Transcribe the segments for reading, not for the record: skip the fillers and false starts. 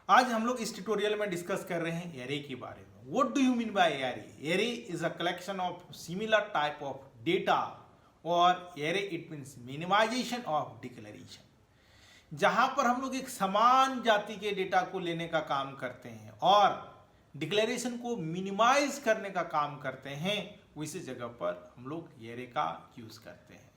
आज हम लोग इस ट्यूटोरियल में डिस्कस कर रहे हैं एरे के बारे में। What do you mean by array? Array is a collection of similar type of data और array it means minimization of declaration. जहां पर हम लोग एक समान जाति के डेटा को लेने का काम करते हैं और डिक्लेरेशन को मिनिमाइज करने का काम करते हैं, उसी जगह पर हम लोग एरे का यूज करते हैं।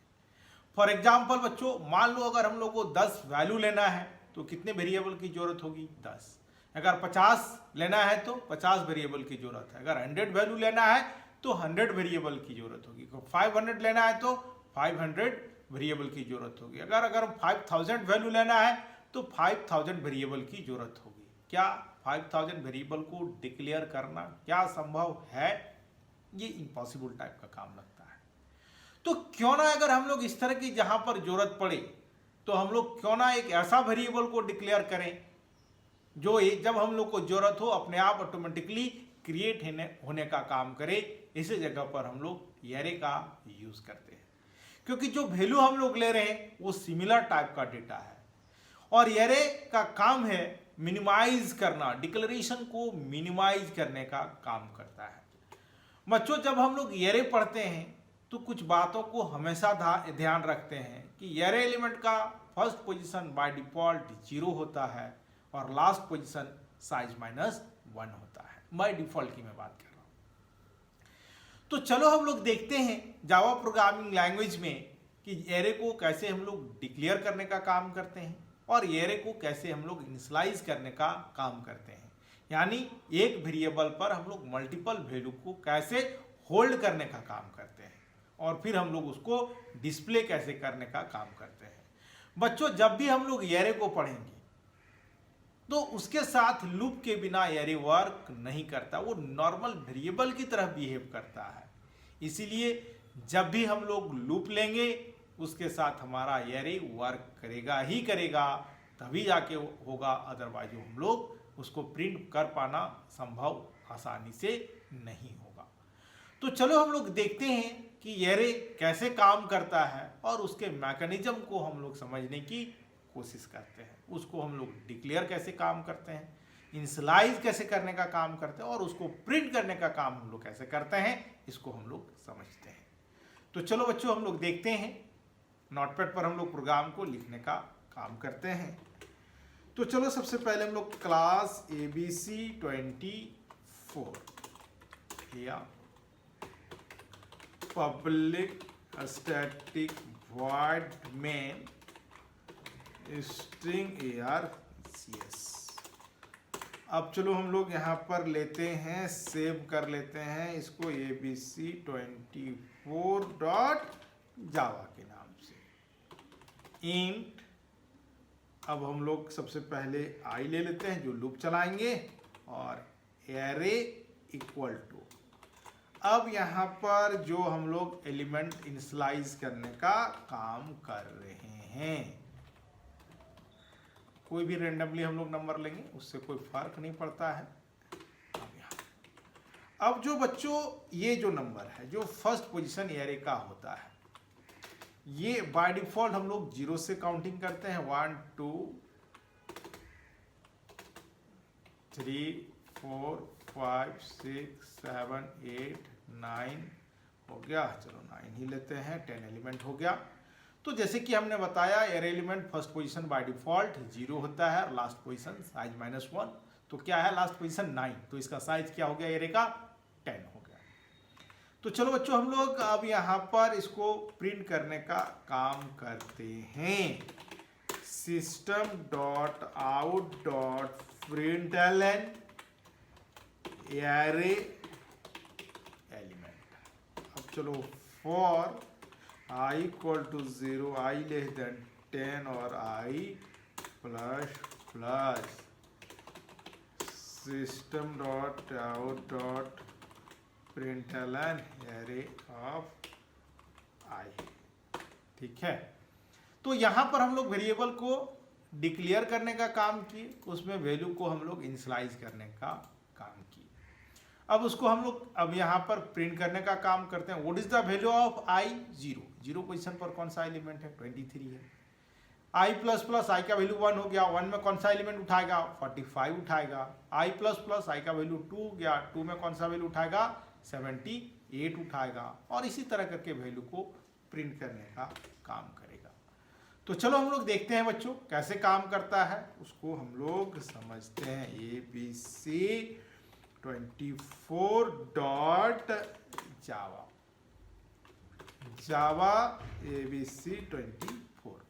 फॉर एग्जाम्पल बच्चों, मान लो अगर हम लोग को 10 वैल्यू लेना है तो कितने वेरिएबल की जरूरत होगी? 10। अगर 50 लेना है तो 50 वेरिएबल की जरूरत है। अगर 100 वैल्यू लेना है तो 100 वेरिएबल की जरूरत होगी। 500 लेना है तो 500 वेरिएबल की जरूरत होगी। अगर 5000 वैल्यू लेना है तो 5000 वेरिएबल की जरूरत होगी। क्या 5000 वेरिएबल को डिक्लेयर करना क्या संभव है? ये इम्पॉसिबल टाइप का काम लगता है। तो क्यों ना अगर हम लोग इस तरह की जहां पर जरूरत पड़े तो हम लोग क्यों ना एक ऐसा वेरिएबल को डिक्लेयर करें जो जब हम लोग को जरूरत हो अपने आप ऑटोमेटिकली क्रिएट होने का काम करे। इसी जगह पर हम लोग एरे का यूज करते हैं, क्योंकि जो वैल्यू हम लोग ले रहे हैं वो सिमिलर टाइप का डेटा है और एरे का काम है मिनिमाइज करना, डिक्लेरेशन को मिनिमाइज करने का काम करता है। बच्चों, जब हम लोग एरे पढ़ते हैं तो कुछ बातों को हमेशा ध्यान रखते हैं कि एरे एलिमेंट का फर्स्ट पोजीशन बाय डिफॉल्ट 0 होता है और लास्ट पोजीशन साइज -1 होता है। बाय डिफॉल्ट की मैं बात कर रहा हूं। तो चलो हम लोग देखते हैं जावा प्रोग्रामिंग लैंग्वेज में कि एरे को कैसे हम लोग डिक्लेयर करने का काम करते हैं और एरे को कैसे हम लोग इनिशियलाइज करने का काम करते हैं। यानी एक वेरिएबल पर हम लोग मल्टीपल वैल्यू को कैसे होल्ड करने का काम करते हैं और फिर हम लोग उसको डिस्प्ले कैसे करने का काम करते हैं। बच्चों, जब भी हम लोग एरे को पढ़ेंगे तो उसके साथ लूप के बिना एरे वर्क नहीं करता, वो नॉर्मल वेरिएबल की तरह बिहेव करता है। इसीलिए जब भी हम लोग लूप लेंगे उसके साथ हमारा एरे वर्क करेगा ही करेगा, तभी जाके होगा, अदरवाइज हम लोग उसको प्रिंट कर पाना संभव आसानी से नहीं होगा। तो चलो हम लोग देखते हैं कि एरे कैसे काम करता है और उसके मैकेनिज्म को हम लोग समझने की कोशिश करते हैं। उसको हम लोग डिक्लेयर कैसे काम करते हैं, इनिशियलाइज कैसे करने का काम करते हैं और उसको प्रिंट करने का काम हम लोग कैसे करते हैं, इसको हम लोग समझते हैं। तो चलो बच्चों, हम लोग देखते हैं। नोटपैड पर हम लोग प्रोग्राम को लिखने का काम करते हैं। तो चलो सबसे पहले हम लोग क्लास ABC24 या public static void main string ARCS। अब चलो हम लोग यहाँ पर लेते हैं, सेव कर लेते हैं इसको ABC24.java के नाम से। इंट, अब हम लोग सबसे पहले i ले लेते हैं जो लूप चलाएंगे और एरे इक्वल टू, अब यहाँ पर जो हम लोग एलिमेंट इनिशियलाइज करने का काम कर रहे हैं, कोई भी रेंडमली हम लोग नंबर लेंगे, उससे कोई फर्क नहीं पड़ता है। अब जो बच्चों ये जो नंबर है जो फर्स्ट पोजीशन एरे का होता है, ये बाय डिफॉल्ट हम लोग 0 से काउंटिंग करते हैं। 1 2 3 4 5 6 7 8 9 हो गया। चलो 9 ही लेते हैं, 10 एलिमेंट हो गया। तो जैसे कि हमने बताया array element first position by default 0 होता है और लास्ट पोजीशन साइज -1। तो क्या है लास्ट पोजीशन 9, तो इसका साइज क्या हो गया एरे का? 10 हो गया। तो चलो बच्चों हम लोग अब यहाँ पर इसको प्रिंट करने का काम करते हैं। system.out.println array element. अब चलो for I equal to 0, I less than 10 और I plus plus system.out.println array of I। ठीक है, तो यहाँ पर हम लोग वेरिएबल को डिक्लेयर करने का काम किए, उसमें वैल्यू को हम लोग इनिशियलाइज करने का काम किए। अब उसको हम लोग अब यहाँ पर प्रिंट करने का काम करते हैं। What is the value of I? 0 position पर कौन सा एलिमेंट है? 23 है। आई प्लस प्लस आई का वैल्यू 1 हो गया, 1 में कौन सा एलिमेंट उठाएगा 45 उठाएगा। आई प्लस प्लस आई का वैल्यू 2 हो गया, 2 में कौन सा वैल्यू उठाएगा 78 उठाएगा, और इसी तरह करके वैल्यू को प्रिंट करने का काम करेगा। तो चलो हम लोग देखते हैं बच्चों कैसे काम करता है, उसको हम लोग समझते हैं। ABC 24.java जावा ABC 24।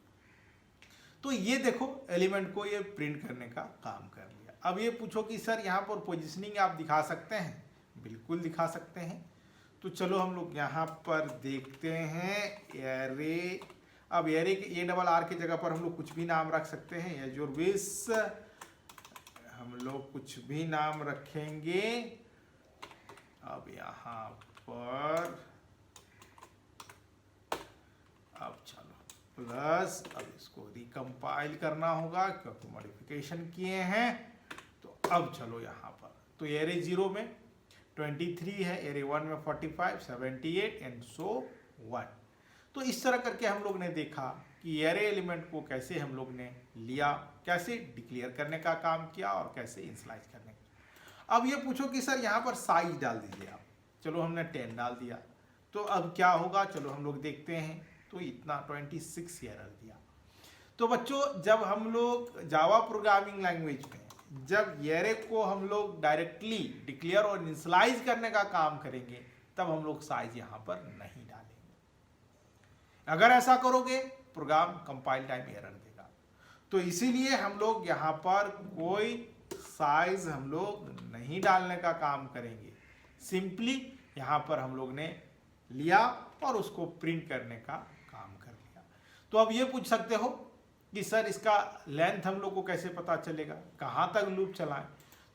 तो ये देखो एलिमेंट को ये प्रिंट करने का काम कर लिया। अब ये पूछो कि सर यहाँ पर पोजीशनिंग आप दिखा सकते हैं? बिल्कुल दिखा सकते हैं। तो चलो हम लोग यहाँ पर देखते हैं एरे। अब एरे के ARR की जगह पर हम लोग कुछ भी नाम रख सकते हैं, एज योर विश, हम लोग कुछ भी नाम रखेंगे। अब यहाँ पर अब चलो प्लस, अब इसको रिकम्पाइल करना होगा क्योंकि मॉडिफिकेशन किए हैं। तो अब चलो यहाँ पर, तो एरे 0 में 23 है, एरे 1 में 45, 78 एंड सो 1। तो इस तरह करके हम लोग ने देखा कि एरे एलिमेंट को कैसे हम लोग ने लिया, कैसे डिक्लेयर करने का काम किया और कैसे इनिशियलाइज करने का। अब ये पूछो कि सर यहाँ पर साइज डाल दीजिए आप। चलो हमने 10 डाल दिया, तो अब क्या होगा, चलो हम लोग देखते हैं। तो इतना 26 एरर दिया। तो बच्चों जब हम लोग जावा प्रोग्रामिंग लैंग्वेज में जब एरे को हम लोग डायरेक्टली डिक्लेयर और इनिशियलाइज करने का काम करेंगे, तब हम लोग साइज यहाँ पर नहीं डालेंगे। अगर ऐसा करोगे प्रोग्राम कंपाइल टाइम एरर देगा। तो इसीलिए हम लोग यहाँ पर कोई साइज हम लोग नहीं डालने का काम करेंगे। सिंपली यहाँ पर हम लोग ने लिया और उसको प्रिंट करने का काम कर लिया। तो अब ये पूछ सकते हो कि सर इसका लेंथ हम लोग को कैसे पता चलेगा, कहाँ तक लूप चलाएं।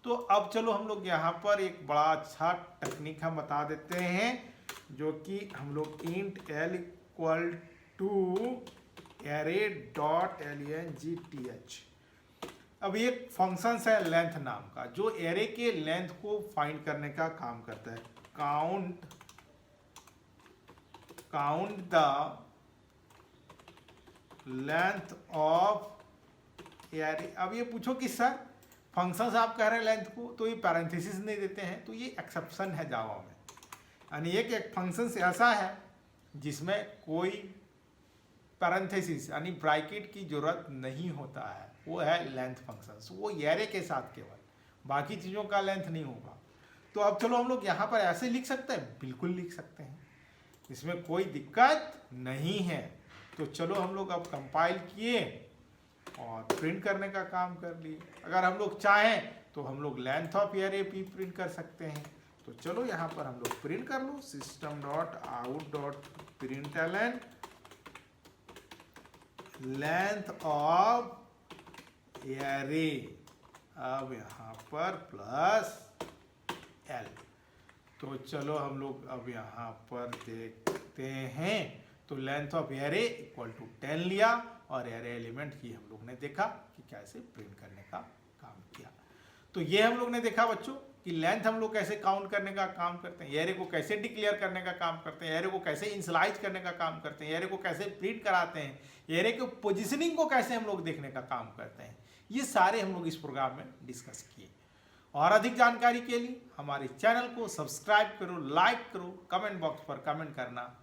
तो अब चलो हम लोग यहाँ पर एक बड़ा अच्छा टेक्निक हम बता देते हैं, जो कि हम लोग int l equal to array.length। अब ये फंक्शन है लेंथ नाम का, जो एरे के लेंथ को फाइंड करने का काम करता है। Count the length of array. अब ये पूछो कि सर फंक्शंस आप कह रहे हैं लेंथ को, तो ये पैरेंथेसिस नहीं देते हैं, तो ये एक्सेप्शन है जावा में। यानी एक फंक्शन ऐसा है जिसमें कोई पैरेंथेसिस यानी ब्रैकेट की जरूरत नहीं होता है, वो है लेंथ फंक्शंस। वो एरे के साथ केवल, बाकी चीज़ों का लेंथ नहीं होगा। तो अब चलो हम लोग यहाँ पर ऐसे लिख सकते हैं, बिल्कुल लिख सकते हैं, इसमें कोई दिक्कत नहीं है। तो चलो हम लोग अब कंपाइल किए और प्रिंट करने का काम कर लिए। अगर हम लोग चाहें तो हम लोग लेंथ ऑफ एरे भी प्रिंट कर सकते हैं। तो चलो यहाँ पर हम लोग प्रिंट कर लो, system.out.println लेंथ ऑफ एरे। अब यहाँ पर प्लस l। तो चलो हम लोग अब यहाँ पर देखते हैं। तो length of array equal to 10 लिया और एरे एलिमेंट की हम लोग ने देखा कि कैसे प्रिंट करने का काम किया। तो ये हम लोग ने देखा बच्चों कि लेंथ हम लोग कैसे काउंट करने का काम करते हैं, एरे को कैसे डिक्लेयर करने का काम करते हैं, एरे को कैसे इनिशियलाइज करने का काम करते हैं, एरे को कैसे प्रिंट कराते हैं, एरे के पोजीशनिंग को कैसे हम लोग देखने का काम करते हैं। ये सारे हम लोग इस प्रोग्राम में डिस्कस किए। और अधिक जानकारी के लिए हमारे चैनल को सब्सक्राइब करो, लाइक करो, कमेंट बॉक्स पर कमेंट करना